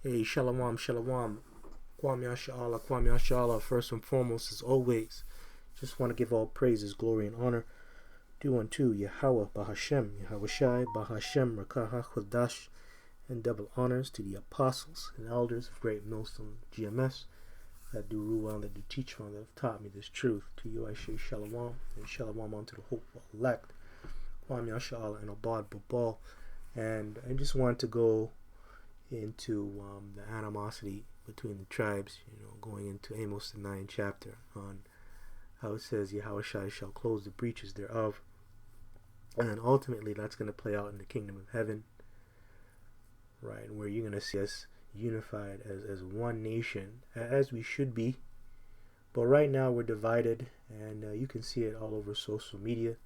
Hey, shalom, shalom. Kwam Yashala, Kwam Yashala. First and foremost, as always, just want to give all praises, glory, and honor due unto Yahweh, Bahashem, Yahweh Shai, Bahashem, Rakaha, Chodash, and double honors to the apostles and elders of Great Millstone GMS that do rule well, that do teach well, that have taught me this truth. To you I say shalom, and shalom unto the hopeful elect. Kwam Yashala and Abad Babal. And I just want to go into the animosity between the tribes, going into Amos the 9th chapter on how it says Yahweh shall close the breaches thereof, and ultimately that's going to play out in the kingdom of heaven, right, where you're going to see us unified as one nation, as we should be. But right now we're divided, and you can see it all over social media,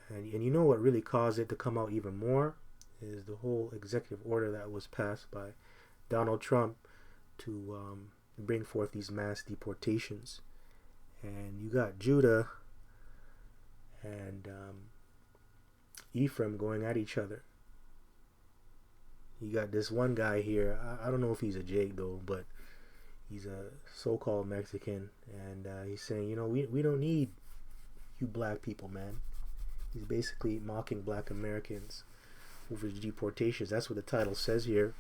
and you know what really caused it to come out even more is the whole executive order that was passed by Donald Trump to bring forth these mass deportations. And you got Judah and Ephraim going at each other. You got this one guy here, I don't know if he's a Jake though, but he's a so-called Mexican, and he's saying, we don't need you black people, man. He's basically mocking black Americans over deportations. That's what the title says here.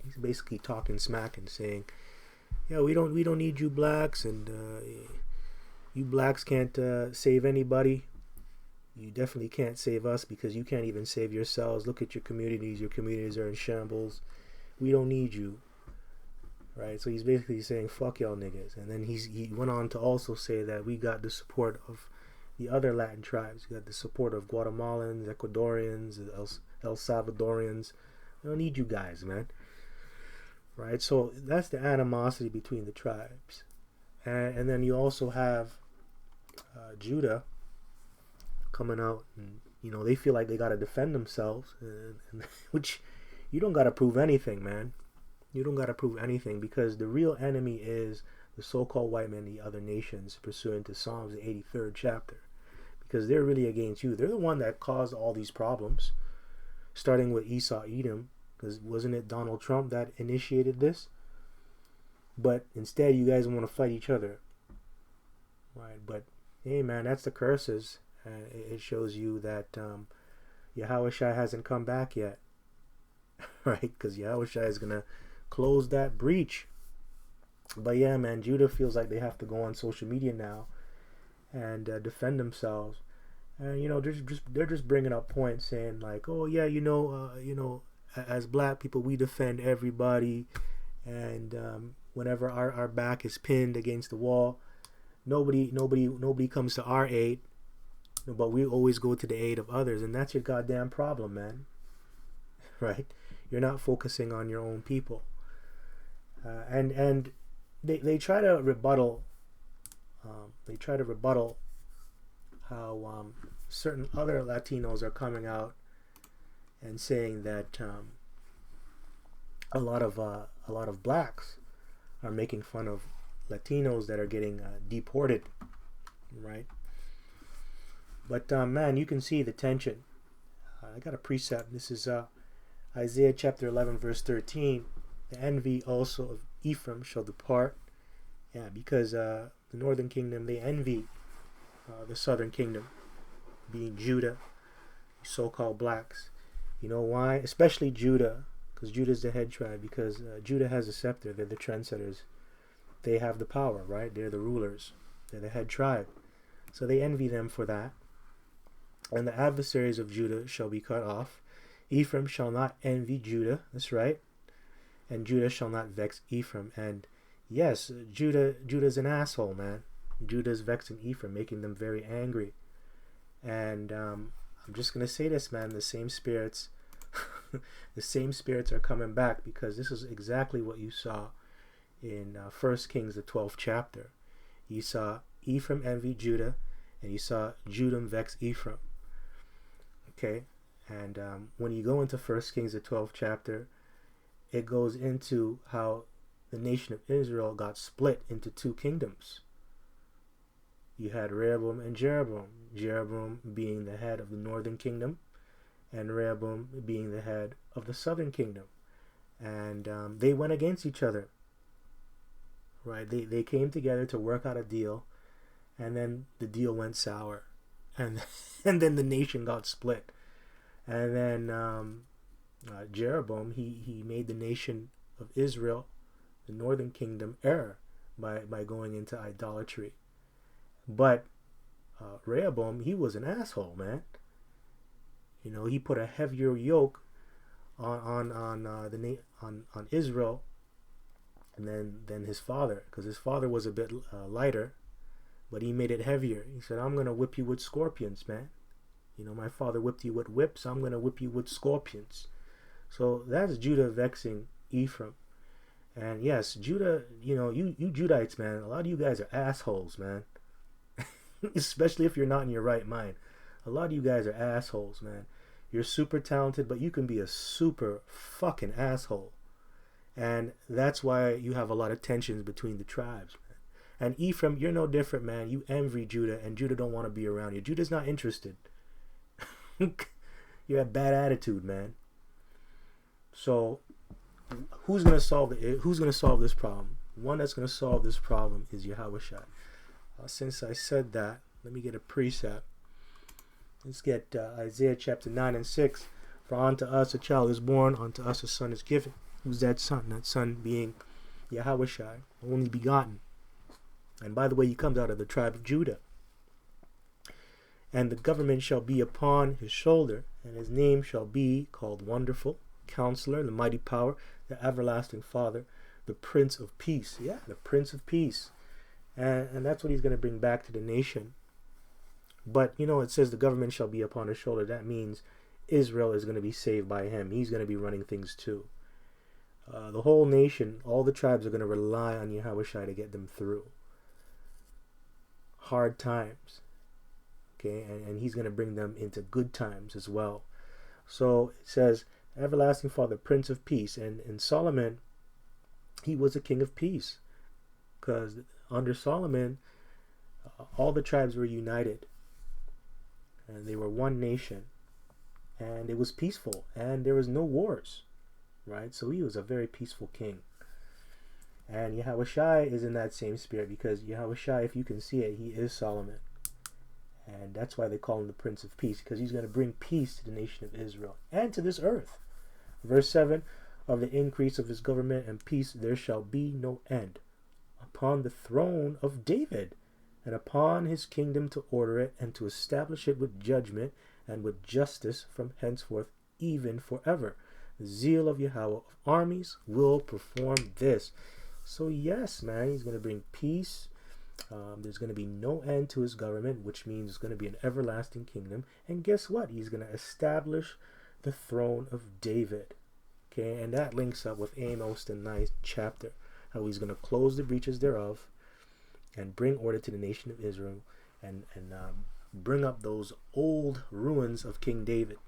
He's basically talking smack and saying, yeah, we don't need you blacks, and you blacks can't save anybody. You definitely can't save us because you can't even save yourselves. Look at your communities are in shambles. We don't need you, right? So he's basically saying fuck y'all niggas. And then he went on to also say that we got the support of the other Latin tribes. We got the support of Guatemalans, Ecuadorians, El Salvadorians. We don't need you guys, man. Right? So that's the animosity between the tribes. And then you also have Judah coming out, and they feel like they got to defend themselves, and which you don't got to prove anything, man. You don't got to prove anything, because the real enemy is the so-called white men, the other nations, pursuant to Psalms, the 83rd chapter. Because they're really against you. They're the one that caused all these problems, starting with Esau, Edom, because wasn't it Donald Trump that initiated this? But instead, you guys want to fight each other, right? But hey, man, that's the curses. It shows you that Yahweh Shai hasn't come back yet, right? Because Yahweh Shai is gonna close that breach. But yeah, man, Judah feels like they have to go on social media now and defend themselves, and they're just bringing up points saying like, oh yeah, as black people we defend everybody, and whenever our back is pinned against the wall, nobody comes to our aid, but we always go to the aid of others, and that's your goddamn problem, man. Right? You're not focusing on your own people, and they try to rebuttal. How certain other Latinos are coming out and saying that a lot of blacks are making fun of Latinos that are getting deported, right? But man, you can see the tension. I got a precept. This is Isaiah chapter 11 verse 13. The envy also of Ephraim shall depart. Yeah, because the northern kingdom, they envy the southern kingdom, being Judah, so-called blacks. You know why? Especially Judah, because Judah's the head tribe, because Judah has a scepter. They're the trendsetters. They have the power, right? They're the rulers. They're the head tribe. So they envy them for that. And the adversaries of Judah shall be cut off. Ephraim shall not envy Judah. That's right. And Judah shall not vex Ephraim. And yes, Judah's an asshole, man. Judah's vexing Ephraim, making them very angry. And I'm just gonna say this, man. The same spirits, the same spirits are coming back, because this is exactly what you saw in 1 Kings, the 12th chapter. You saw Ephraim envy Judah, and you saw Judah vex Ephraim. Okay, and when you go into 1 Kings, the 12th chapter, it goes into how the nation of Israel got split into two kingdoms. You had Rehoboam and Jeroboam. Jeroboam being the head of the northern kingdom, and Rehoboam being the head of the southern kingdom. and they went against each other, right? They came together to work out a deal, and then the deal went sour, and and then the nation got split, and then Jeroboam he made the nation of Israel, the northern kingdom, err by going into idolatry. But Rehoboam, he was an asshole, man. You know, he put a heavier yoke on Israel than his father, because his father was a bit lighter, but he made it heavier. He said, "I'm gonna whip you with scorpions, man. You know, my father whipped you with whips. I'm gonna whip you with scorpions." So that's Judah vexing Ephraim. And yes, Judah, you know, you Judites, man, a lot of you guys are assholes, man. Especially if you're not in your right mind. A lot of you guys are assholes, man. You're super talented, but you can be a super fucking asshole. And that's why you have a lot of tensions between the tribes, man. And Ephraim, you're no different, man. You envy Judah, and Judah don't want to be around you. Judah's not interested. You have bad attitude, man. So who's gonna solve this problem? One that's gonna solve this problem is Yahushua. Since I said that, let me get a precept. Let's get Isaiah chapter 9 and 6. For unto us a child is born, unto us a son is given. Who's that son? That son being Yahushua, only begotten. And by the way, he comes out of the tribe of Judah. And the government shall be upon his shoulder, and his name shall be called Wonderful, Counselor, the Mighty Power, the Everlasting Father, the Prince of Peace. Yeah, the Prince of Peace. And that's what he's going to bring back to the nation. But, you know, it says the government shall be upon his shoulder. That means Israel is going to be saved by him. He's going to be running things too. The whole nation, all the tribes are going to rely on Yahushua to get them through hard times. Okay, and he's going to bring them into good times as well. So it says, Everlasting Father, Prince of Peace. And Solomon, he was a king of peace. Because under Solomon, all the tribes were united. And they were one nation. And it was peaceful. And there was no wars. Right? So he was a very peaceful king. And Yahushua is in that same spirit. Because Yahushua, if you can see it, he is Solomon. And that's why they call him the Prince of Peace. Because he's going to bring peace to the nation of Israel. And to this earth. Verse 7. Of the increase of his government and peace there shall be no end. Upon the throne of David, and upon his kingdom to order it, and to establish it with judgment and with justice from henceforth, even forever. The zeal of Yahweh of armies will perform this. So yes, man, he's going to bring peace. There's going to be no end to his government, which means it's going to be an everlasting kingdom. And guess what? He's going to establish the throne of David. Okay, and that links up with Amos, the 9th chapter. How he's going to close the breaches thereof and bring order to the nation of Israel and bring up those old ruins of King David,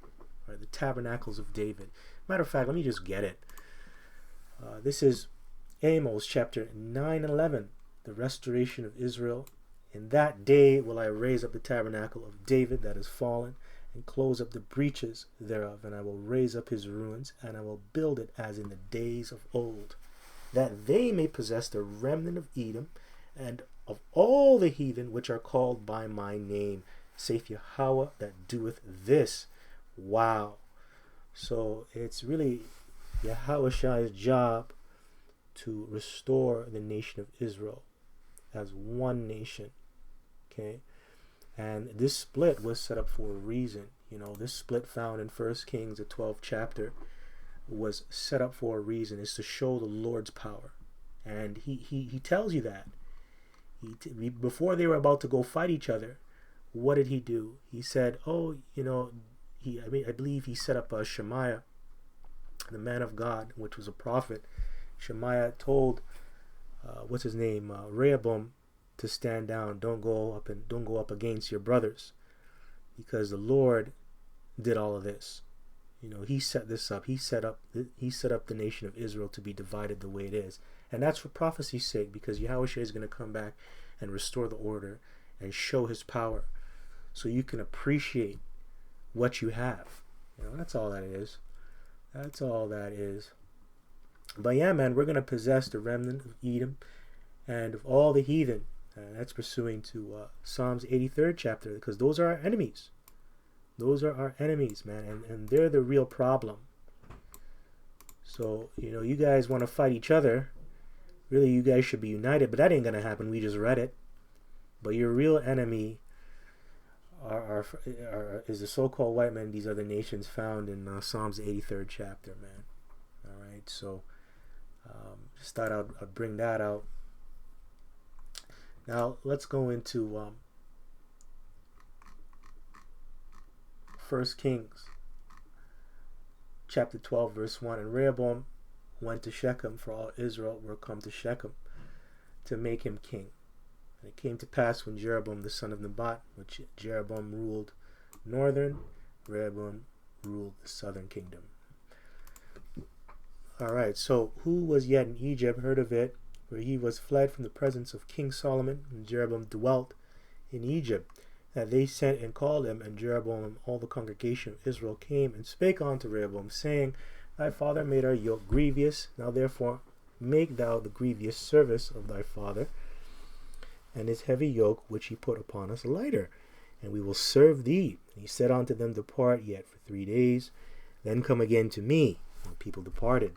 right? The tabernacles of David. Matter of fact, let me just get it. This is Amos chapter 9 and 11, the restoration of Israel. In that day will I raise up the tabernacle of David that is fallen, and close up the breaches thereof, and I will raise up his ruins, and I will build it as in the days of old, that they may possess the remnant of Edom, and of all the heathen which are called by my name, saith Yahweh that doeth this. Wow. So it's really Yahushua's job to restore the nation of Israel as one nation. Okay? And this split was set up for a reason. You know, this split found in 1 Kings, the 12th chapter, was set up for a reason. Is to show the Lord's power. And he tells you that. Before they were about to go fight each other, what did he do? He said, oh, you know, I believe he set up Shemaiah, the man of God, which was a prophet. Shemaiah told, Rehoboam, to stand down. Don't go up against your brothers, because the Lord did all of this. You know, he set this up. He set up the nation of Israel to be divided the way it is, and that's for prophecy's sake, because Yahushua is going to come back and restore the order and show his power, so you can appreciate what you have. You know, that's all that is. That's all that is. But yeah, man, we're going to possess the remnant of Edom and of all the heathen. That's pursuing to Psalms 83rd chapter, because those are our enemies. Those are our enemies, man, and they're the real problem. So, you guys want to fight each other. Really, you guys should be united, but that ain't going to happen. We just read it. But your real enemy is the so-called white man, these other nations, found in Psalms 83rd chapter, man. All right, so just thought I'd bring that out. Now, let's go into 1 Kings chapter 12, verse 1. And Rehoboam went to Shechem, for all Israel were come to Shechem to make him king. And it came to pass when Jeroboam the son of Nebat, which Jeroboam ruled northern, Rehoboam ruled the southern kingdom. Alright, so who was yet in Egypt heard of it, where he was fled from the presence of King Solomon, and Jeroboam dwelt in Egypt. That they sent and called him, and Jeroboam and all the congregation of Israel came and spake unto Rehoboam, saying, Thy father made our yoke grievous, now therefore make thou the grievous service of thy father, and his heavy yoke which he put upon us lighter, and we will serve thee. And he said unto them, Depart yet for 3 days, then come again to me. And the people departed.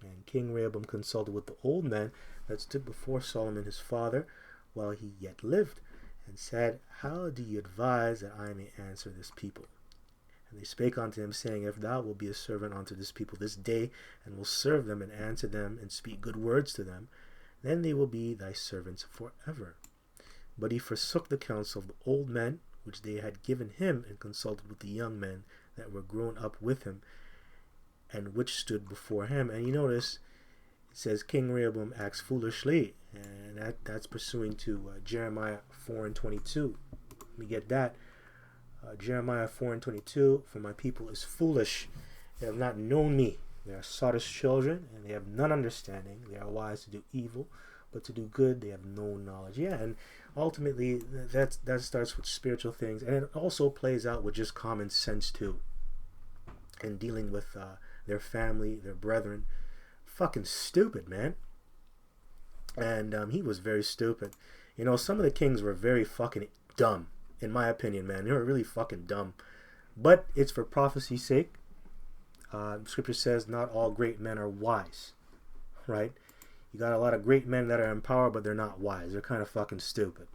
And King Rehoboam consulted with the old men that stood before Solomon his father, while he yet lived, and said, How do ye advise that I may answer this people? And they spake unto him, saying, If thou wilt be a servant unto this people this day, and will serve them, and answer them, and speak good words to them, then they will be thy servants forever. But he forsook the counsel of the old men, which they had given him, and consulted with the young men that were grown up with him, and which stood before him. And you notice, it says King Rehoboam acts foolishly, and that's pursuing to Jeremiah 4:22. Let me get that. Jeremiah 4:22, For my people is foolish, they have not known me. They are sottish children, and they have none understanding. They are wise to do evil, but to do good they have no knowledge. Yeah, and ultimately that starts with spiritual things, and it also plays out with just common sense too, and dealing with their family, their brethren. Fucking stupid, man. And he was very stupid. Some of the kings were very fucking dumb, in my opinion, man. They were really fucking dumb. But it's for prophecy's sake. Scripture says not all great men are wise, right? You got a lot of great men that are in power, but they're not wise. They're kind of fucking stupid.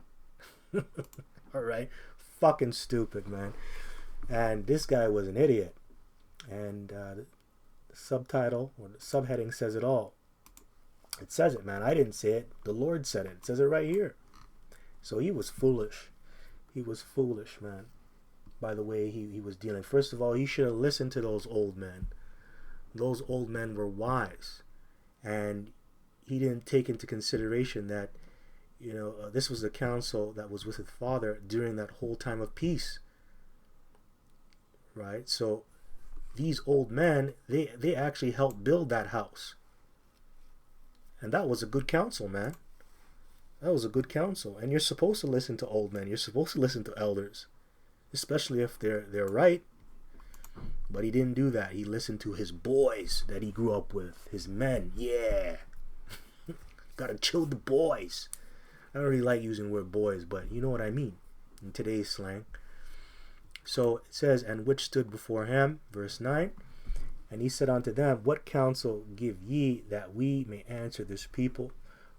All right? Fucking stupid, man. And this guy was an idiot. And the subtitle, or the subheading says it all. It says it, man. I didn't say it. The Lord said it. It says it right here. So he was foolish. He was foolish, man, by the way he was dealing. First of all, he should have listened to those old men. Those old men were wise. And he didn't take into consideration that, this was the counsel that was with his father during that whole time of peace. Right? So these old men, they actually helped build that house. And that was a good counsel, man. That was a good counsel. And you're supposed to listen to old men. You're supposed to listen to elders. Especially if they're right. But he didn't do that. He listened to his boys that he grew up with. His men. Yeah. Gotta chill the boys. I don't really like using the word boys, but you know what I mean in today's slang. So it says, And which stood before him, verse 9, and he said unto them, What counsel give ye that we may answer this people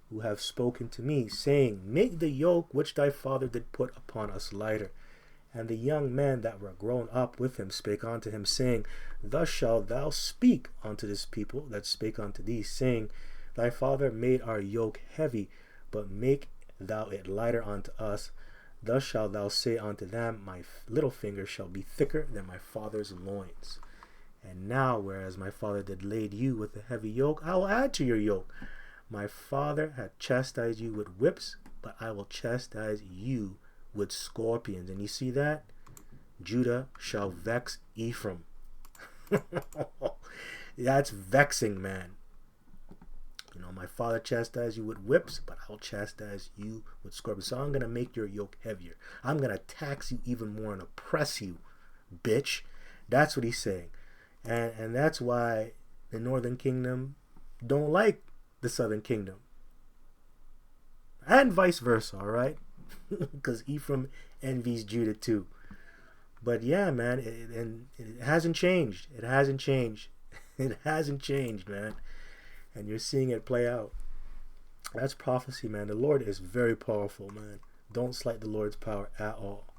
who have spoken to me, saying, Make the yoke which thy father did put upon us lighter. And the young men that were grown up with him spake unto him, saying, Thus shalt thou speak unto this people that spake unto thee, saying, Thy father made our yoke heavy, but make thou it lighter unto us. Thus shalt thou say unto them, My little finger shall be thicker than my father's loins. And now, whereas my father did lade you with a heavy yoke, I will add to your yoke. My father hath chastised you with whips, but I will chastise you with scorpions. And you see that? Judah shall vex Ephraim. That's vexing, man. My father chastised you with whips, but I'll chastise you with scorpions. So I'm going to make your yoke heavier. I'm going to tax you even more and oppress you, bitch. That's what he's saying. And that's why the northern kingdom, don't like the southern kingdom, and vice versa, all right? Because Ephraim envies Judah too. But yeah, man, and it hasn't changed. It hasn't changed. It hasn't changed, man. And you're seeing it play out. That's prophecy, man. The Lord is very powerful, man. Don't slight the Lord's power at all.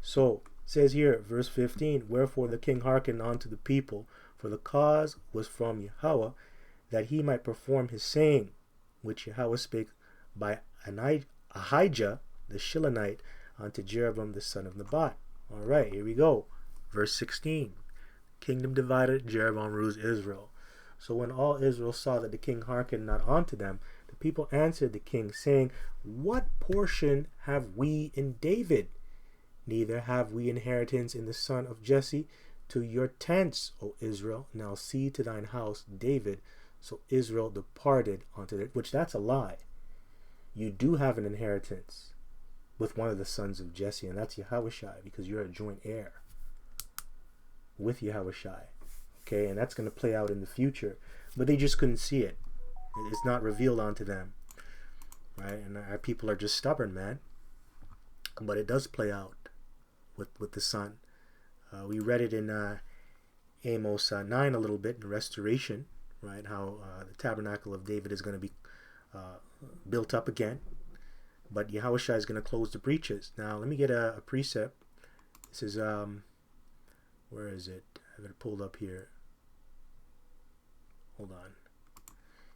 So, it says here, verse 15, wherefore the king hearkened unto the people, for the cause was from Yahweh, that he might perform his saying, which Yahweh spake by Ahijah the Shilonite unto Jeroboam the son of Nebat. All right, here we go. Verse 16, kingdom divided, Jeroboam rules Israel. So when all Israel saw that the king hearkened not unto them, the people answered the king, saying, what portion have we in David? Neither have we inheritance in the son of Jesse. To your tents, O Israel, now see to thine house, David. So Israel departed unto it, which that's a lie. You do have an inheritance with one of the sons of Jesse, and that's Yahushai, because you're a joint heir with Yahushai. Okay, and that's going to play out in the future, but they just couldn't see it. It's not revealed onto them, right? And our people are just stubborn, man. But it does play out with the son. We read it in Amos 9 a little bit in Restoration, right? How the tabernacle of David is going to be built up again, but Yahushua is going to close the breaches. Now, let me get a precept. This is, where is it? I have it pulled up here. Hold on.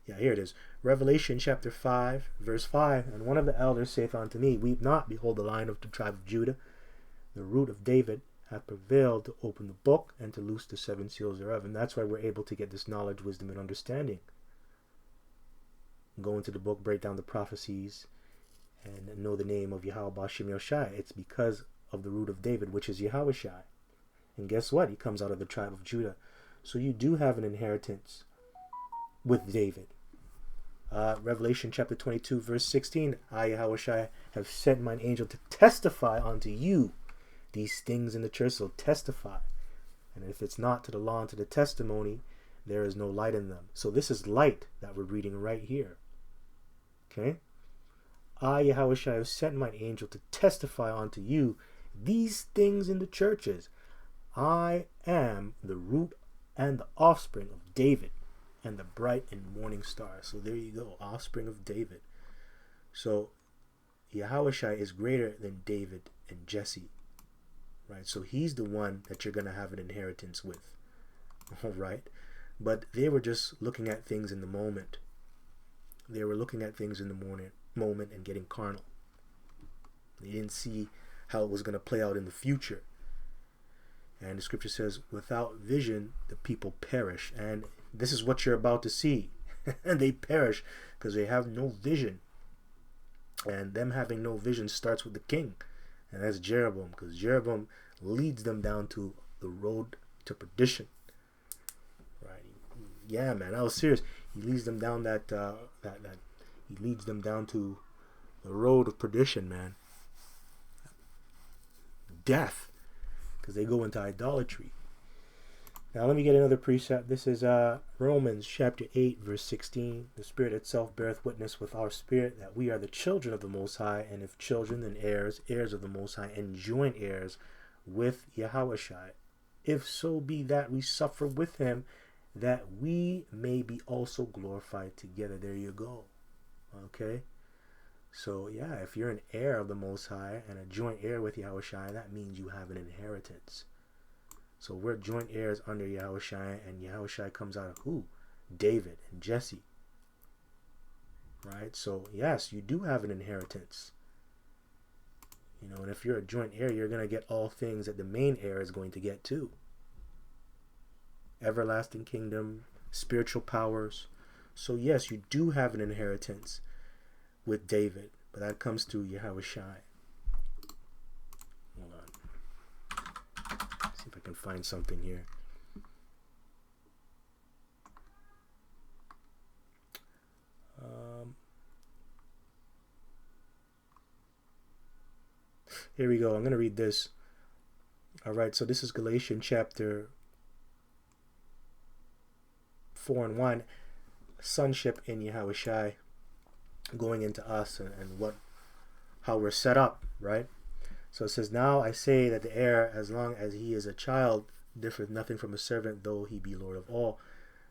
Yeah, here it is. Revelation chapter 5, verse 5. And one of the elders saith unto me, weep not, behold, the Lion of the tribe of Judah, the root of David, hath prevailed to open the book and to loose the 7 seals thereof. And that's why we're able to get this knowledge, wisdom, and understanding. Go into the book, break down the prophecies, and know the name of Yahweh Bashem Yoshai. It's because of the root of David, which is Yahushai. And guess what? He comes out of the tribe of Judah. So you do have an inheritance with David. Revelation chapter 22, verse 16. I, Yahushai, have sent mine angel to testify unto you these things in the church. So testify. And if it's not to the law and to the testimony, there is no light in them. So this is light that we're reading right here. Okay? I, Yahushua, have sent mine angel to testify unto you these things in the churches. I am the root and the offspring of David and the bright and morning star. So there you go, offspring of David. So Yahushua is greater than David and Jesse. Right? So he's the one that you're going to have an inheritance with. All right? But they were just looking at things in the moment. They were looking at things in the moment and getting carnal. They didn't see how it was going to play out in the future. And the scripture says, without vision, the people perish. And this is what you're about to see. And they perish because they have no vision. And them having no vision starts with the king. And that's Jeroboam, because Jeroboam leads them down to the road to perdition. Right? Yeah, man, I was serious. He leads them down he leads them down to the road of perdition, man. Death, because they go into idolatry. Now let me get another precept. This is Romans chapter 8, verse 16. The Spirit itself beareth witness with our spirit that we are the children of the Most High, and if children, then heirs, heirs of the Most High, and joint heirs with Yahushua. If so be that we suffer with him, that we may be also glorified together. There you go. Okay? So yeah, if you're an heir of the Most High and a joint heir with Yahushua, that means you have an inheritance. So we're joint heirs under Yahushua, and Yahushua comes out of who? David and Jesse. Right? So yes, you do have an inheritance. You know, and if you're a joint heir, you're going to get all things that the main heir is going to get too. Everlasting kingdom, spiritual powers. So yes, you do have an inheritance with David, but that comes through Yahushua. Hold on. See if I can find something here. Here we go. I'm going to read this. All right, so this is Galatians chapter 4 and 1. sonship in Yahushai going into us, and how we're set up, right? So it says, now I say that the heir, as long as he is a child, differeth nothing from a servant, though he be Lord of all,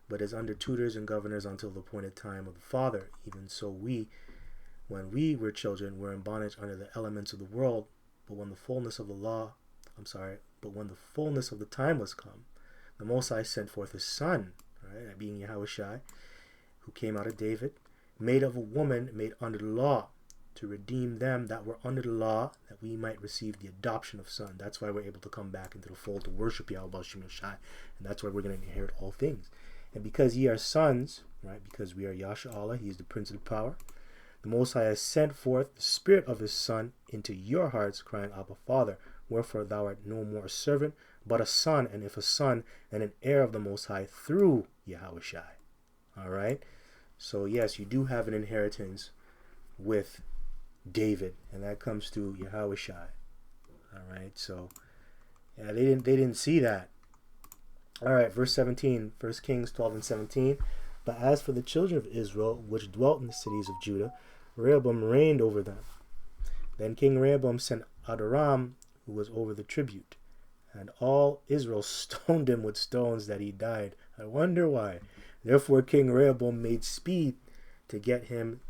but is under tutors and governors until the appointed time of the Father. Even so we, when we were children, were in bondage under the elements of the world, but when the fullness of the time was come, the Most High sent forth his Son, right, that being Yahushai, who came out of David, made of a woman, made under the law, to redeem them that were under the law, that we might receive the adoption of son. That's why we're able to come back into the fold to worship Yahweh Shem Shai, and that's why we're going to inherit all things. And because ye are sons, right, because we are Yasha Allah, he is the Prince of the power, the Most High has sent forth the Spirit of his Son into your hearts, crying, Abba, Father. Wherefore thou art no more a servant, but a son, and if a son, then an heir of the Most High through Yahushai. All right? So yes, you do have an inheritance with David, and that comes through Yahushai. All right, so yeah, they didn't see that. All right, verse 17, 1 Kings 12 and 17. But as for the children of Israel, which dwelt in the cities of Judah, Rehoboam reigned over them. Then King Rehoboam sent Adoram, who was over the tribute, and all Israel stoned him with stones that he died. I wonder why. Therefore King Rehoboam made speed to get him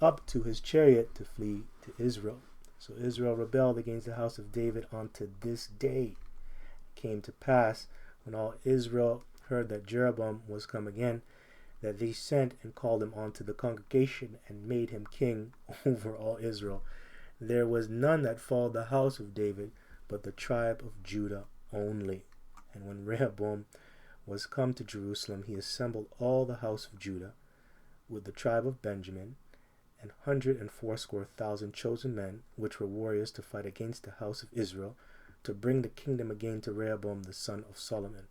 up to his chariot to flee to Israel. So Israel rebelled against the house of David unto this day. It came to pass, when all Israel heard that Jeroboam was come again, that they sent and called him unto the congregation, and made him king over all Israel. There was none that followed the house of David, but the tribe of Judah only. And when Rehoboam was come to Jerusalem, he assembled all the house of Judah, with the tribe of Benjamin, 180,000 chosen men, which were warriors to fight against the house of Israel, to bring the kingdom again to Rehoboam the son of Solomon.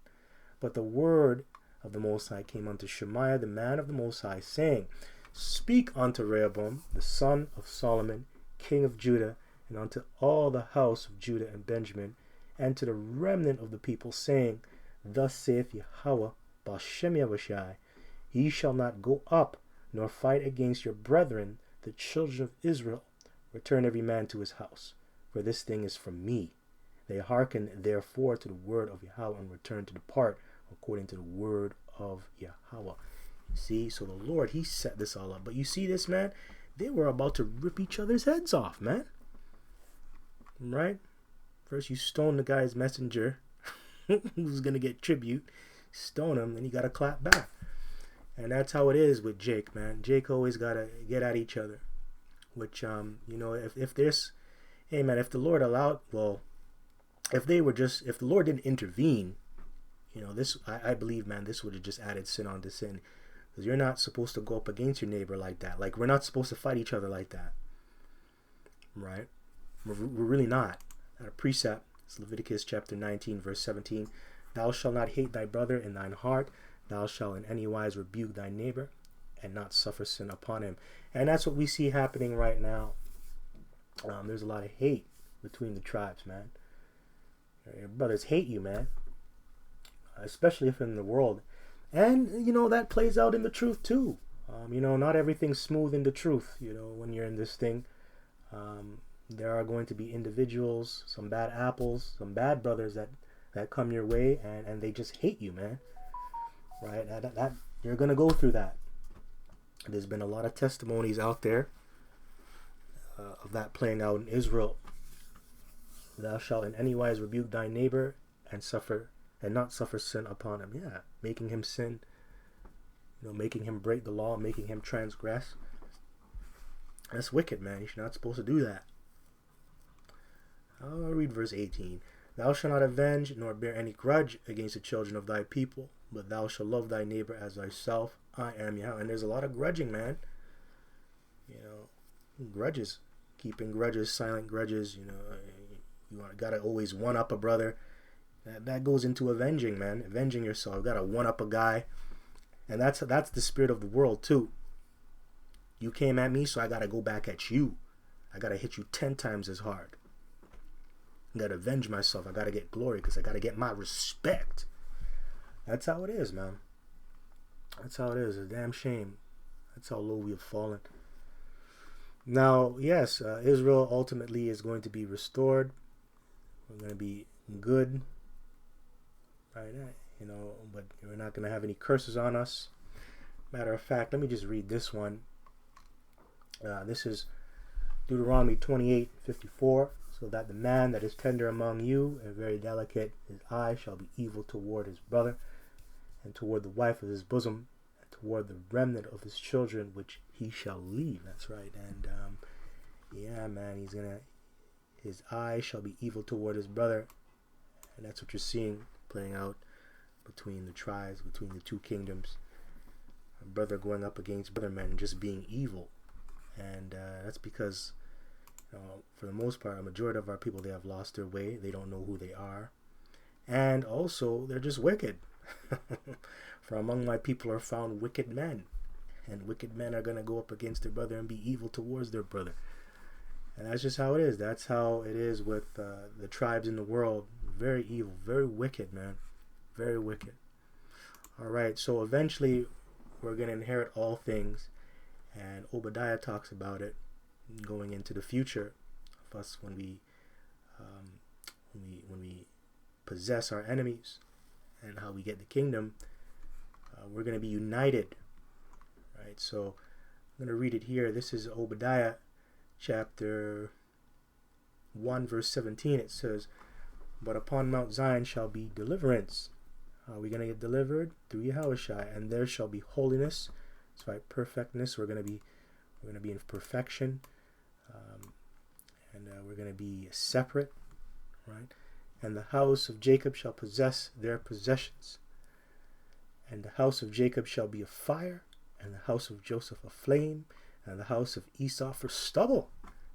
But the word of the Most High came unto Shemaiah the man of the Most High, saying, Speak unto Rehoboam the son of Solomon, king of Judah, and unto all the house of Judah and Benjamin, and to the remnant of the people, saying, Thus saith Yahweh, Bashem Yahushai, ye shall not go up, nor fight against your brethren, the children of Israel. Return every man to his house, for this thing is from me. They hearken therefore to the word of Yahweh, and return to depart according to the word of Yahweh. See, so the Lord, he set this all up. But you see this, man? They were about to rip each other's heads off, man. Right? First you stone the guy's messenger who's going to get tribute. Stone him, and you got to clap back. And that's how it is with Jake, man. Jake always got to get at each other. Which, you know, if there's... Hey, man, if the Lord allowed... Well, if the Lord didn't intervene, you know, this... I believe, man, this would have just added sin onto sin. Because you're not supposed to go up against your neighbor like that. Like, we're not supposed to fight each other like that. Right? We're really not. At a precept, it's Leviticus chapter 19, verse 17. Thou shalt not hate thy brother in thine heart. Thou shalt in any wise rebuke thy neighbor, and not suffer sin upon him. And that's what we see happening right now. There's a lot of hate between the tribes, man. Your brothers hate you, man. Especially if in the world. And, you know, that plays out in the truth, too. You know, not everything's smooth in the truth, you know, when you're in this thing. There are going to be individuals, some bad apples, some bad brothers that come your way, and they just hate you, man. Right? That you're going to go through that. There's been a lot of testimonies out there of that playing out in Israel. Thou shalt in any wise rebuke thy neighbor and not suffer sin upon him. Yeah, making him sin, you know, making him break the law, making him transgress. That's wicked, man. You're not supposed to do that. I'll read verse 18. Thou shalt not avenge nor bear any grudge against the children of thy people, but thou shalt love thy neighbor as thyself. I am Yahweh. And there's a lot of grudging, man. You know, grudges, keeping grudges, silent grudges. You know, you gotta always one up a brother. That goes into avenging, man. Avenging yourself. You gotta one up a guy, and that's the spirit of the world too. You came at me, so I gotta go back at you. I gotta hit you 10 times as hard. I gotta avenge myself. I gotta get glory because I gotta get my respect. That's how it is, man. That's how it is. It's a damn shame. That's how low we have fallen. Now, yes, Israel ultimately is going to be restored. We're going to be good, right? But we're not going to have any curses on us. Matter of fact, let me just read this one. This is Deuteronomy 28:54. So that the man that is tender among you and very delicate, his eye shall be evil toward his brother, and toward the wife of his bosom, and toward the remnant of his children, which he shall leave. That's right. And yeah, man, his eye shall be evil toward his brother, and that's what you're seeing playing out between the tribes, between the two kingdoms. A brother going up against brother, man, and just being evil. And that's because, for the most part, a majority of our people, they have lost their way. They don't know who they are. And also, they're just wicked. For among my people are found wicked men. And wicked men are going to go up against their brother and be evil towards their brother. And that's just how it is. That's how it is with the tribes in the world. Very evil, very wicked, man. Very wicked. All right, so eventually we're going to inherit all things. And Obadiah talks about it going into the future of us when we possess our enemies and how we get the kingdom. We're going to be united, right? So I'm going to read it here. This is Obadiah chapter 1 verse 17. It says, "But upon Mount Zion shall be deliverance." How are we going to get delivered? Through Yahushua, and there shall be holiness. That's right, perfectness. We're going to be in perfection, and we're going to be separate, right? And the house of Jacob shall possess their possessions, and the house of Jacob shall be a fire, and the house of Joseph a flame, and the house of Esau for stubble,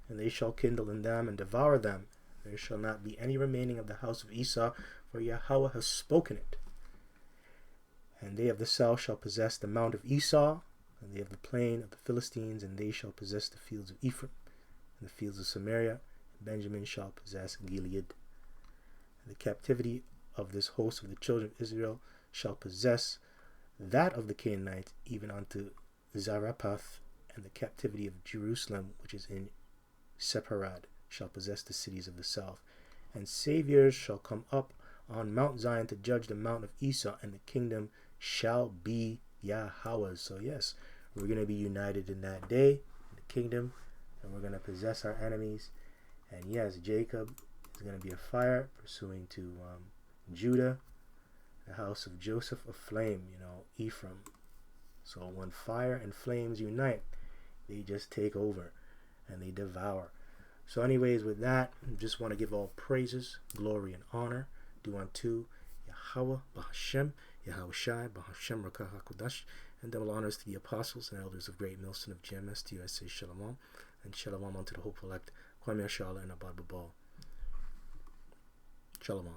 and they shall kindle in them and devour them. There shall not be any remaining of the house of Esau, for Yahweh has spoken it. And they of the south shall possess the mount of Esau, and they of the plain of the Philistines, and they shall possess the fields of Ephraim, and the fields of Samaria, and Benjamin shall possess Gilead. And the captivity of this host of the children of Israel shall possess that of the Canaanites, even unto Zarephath, and the captivity of Jerusalem, which is in Sepharad, shall possess the cities of the south. And saviors shall come up on Mount Zion to judge the mount of Esau, and the kingdom shall be Yahweh's. So yes, we're going to be united in that day, in the kingdom, and we're going to possess our enemies. And yes, Jacob is going to be a fire, pursuing to Judah, the house of Joseph a flame, Ephraim. So when fire and flames unite, they just take over and they devour. So anyways, with that, I just want to give all praises, glory, and honor due unto Yahweh, Bahashem, Yahushai, Bahashem, Rakah HaKodash, and double honors to the apostles and elders of Great Millstone of GMS, to USA Shalom, and Shalom unto the hopeful elect, Kwame Ashala and Abad Babal. Shalom.